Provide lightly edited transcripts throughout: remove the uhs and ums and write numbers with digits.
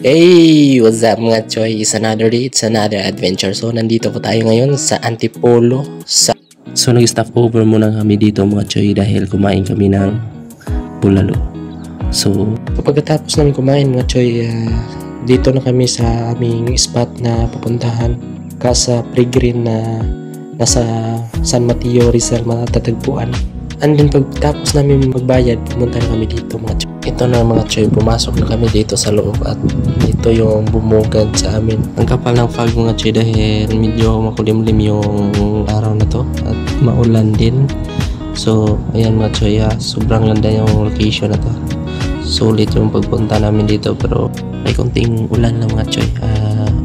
Hey! What's up mga choy? It's another day, it's another adventure. So nandito po tayo ngayon sa Antipolo. So nag-stop over muna kami dito mga choy dahil kumain kami ng bulalo. So pagkatapos namin kumain mga choy, dito na kami sa aming spot na pupuntahan. Casa Peregrine na nasa San Mateo, Rizal matatagpuan. And then pagtapos namin magbayad, pumunta na kami dito mga choy. Ito na mga choy, pumasok na kami dito sa loob at ito yung bumugad sa amin. Ang kapal ng fog mga choy dahil medyo makulimlim yung araw na to at maulan din. So ayan mga choy, sobrang ganda yung location na to. Sulit yung pagpunta namin dito pero may konting ulan lang mga choy,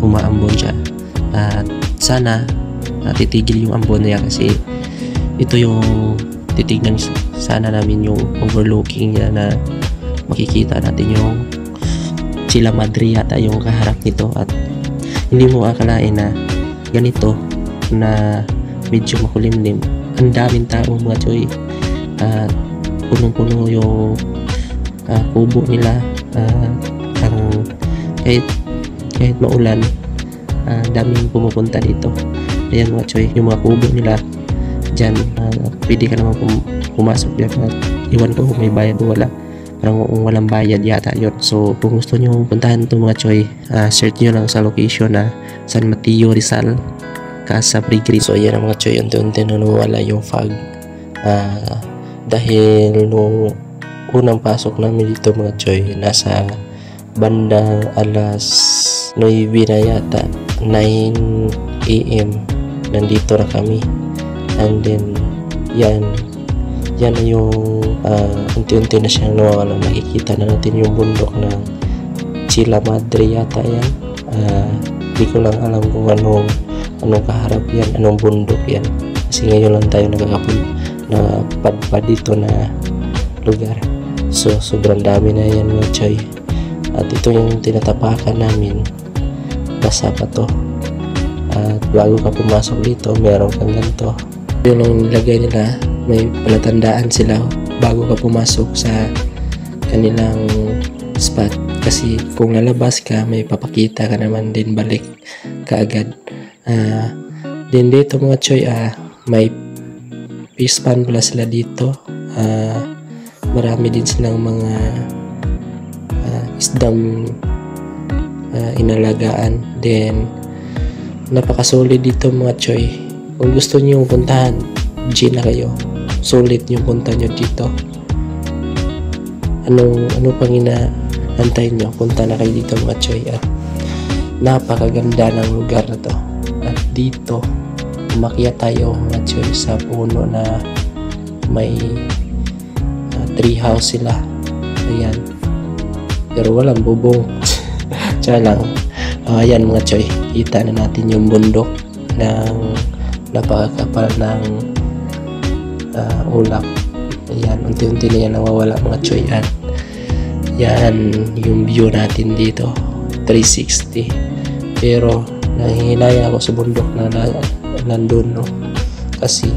umaambon siya. At sana titigil yung ambon niya kasi ito yung titignan sana namin yung overlooking niya na makikita natin yung Sila Madre yata yung kaharap nito at hindi mo akalain na ganito na medyo makulimlim. Ang daming tao mga choy at punong-puno yung kubo nila, kahit maulan daming pumupunta dito. Ayan mga choy, yung mga kubo nila dyan, pwede ka naman pumasok dyan at iwan ko kung may bayad o wala. Parang kung walang bayad yata yun. So kung gusto nyo puntahan ito mga choy, search nyo lang sa location na San Mateo, Rizal, Casa Peregrine. So ayan mga choy, unti-unti na nawala yung fog dahil nung unang pasok namin dito mga choy, nasa bandang alas 9 na yata, 9 AM nandito na kami. And then yan na yung unti-unti na siyang nawawala. Nakikita na natin yung bundok ng Sila Madre yata yan. Hindi ko lang alam kung anong kaharap yan, anong bundok yan kasi ngayon lang tayo nakapadpad dito na lugar. So sobrang dami na yan mga choy at ito yung tinatapakan namin, basa pa to. At bago ka pumasok dito meron kang ganito, yun ang nilagay nila, may palatandaan sila bago ka pumasok sa kanilang spot kasi kung lalabas ka may papakita ka naman din balik kaagad. Din dito mga choy, may fish pan pala sila dito. Marami din silang mga isdang inalagaan. Then napakasolid dito mga choy. Kung gusto niyo puntahan, G na kayo. Sulit yung punta nyo dito. Ano pang inaantay nyo? Punta na kayo dito mga choy. At napakaganda ng lugar na to. At dito umakyat tayo mga choy sa puno na may tree house sila. Ayan, pero walang bubong. Tsaka lang, ayan mga choy, kita na natin yung bundok ng napakakapal ng ulap. Ayan, unti-unti na yan nawawala mga choy. At yan yung view natin dito, 360. Pero nahihinaya ako sa bundok na nandun, no? Kasi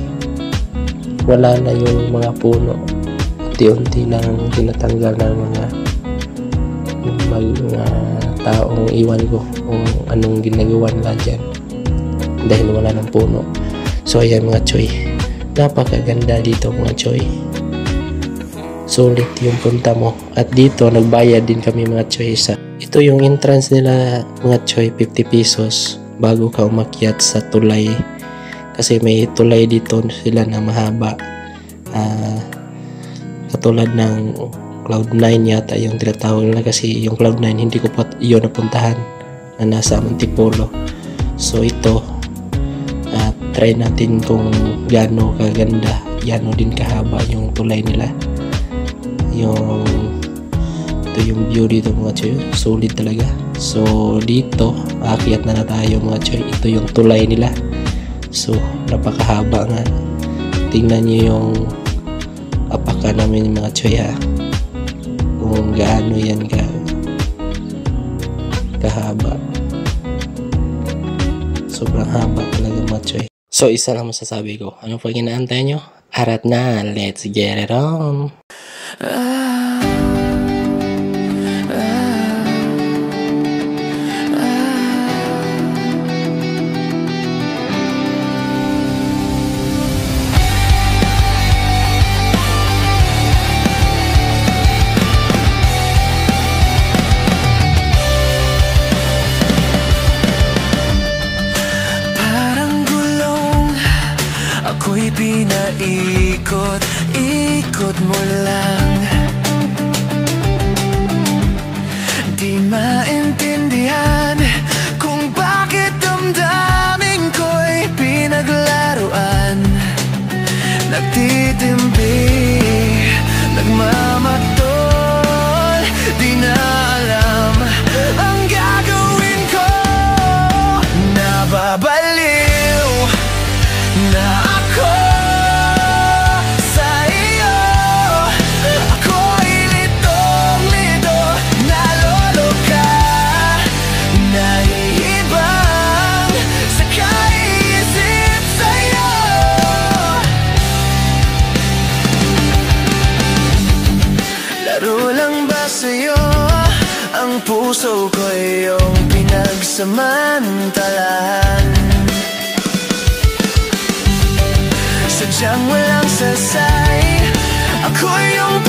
wala na yung mga puno. Unti-unti lang tinatanggal ng mga taong iwan ko kung anong ginagawa nila dyan dahil wala ng puno. So ayan mga choy, napakaganda dito mga choy. Sulit yung punta mo. At dito nagbayad din kami mga choy. Ito yung entrance nila mga choy, 50 pesos bago ka umakyat sa tulay. Kasi may tulay dito sila na mahaba, katulad ng Cloud9 yata yung tinatawag nila, kasi yung Cloud9 hindi ko pa iyon napuntahan na nasa Antipolo. So ito, try natin kung gaano kaganda, gaano din kahaba yung tulay nila. Ito yung view dito mga choy, solid talaga. So dito aakyat na tayo mga choy. Ito yung tulay nila. So napakahaba nga. Tingnan nyo yung apaka namin mga choy, kung gaano yan kahaba. Sobrang haba talaga mga choy. So isa lang masasabi ko, ano pag inaantay nyo? Arat na, let's get it on. maintindihan kung bakit damdamin ko'y pinaglaruan. Nagtitimpi, nagmamatol, di na alam ang gagawin ko. Nababaliw na ako sa iyo. Ako'y litong-lito, naloloka, nahihibang sa kaisip sa'yo. Laro lang ba sa'yo ang puso ko iyong pinagsamantalahan? Sadyang walang sasay, ako yung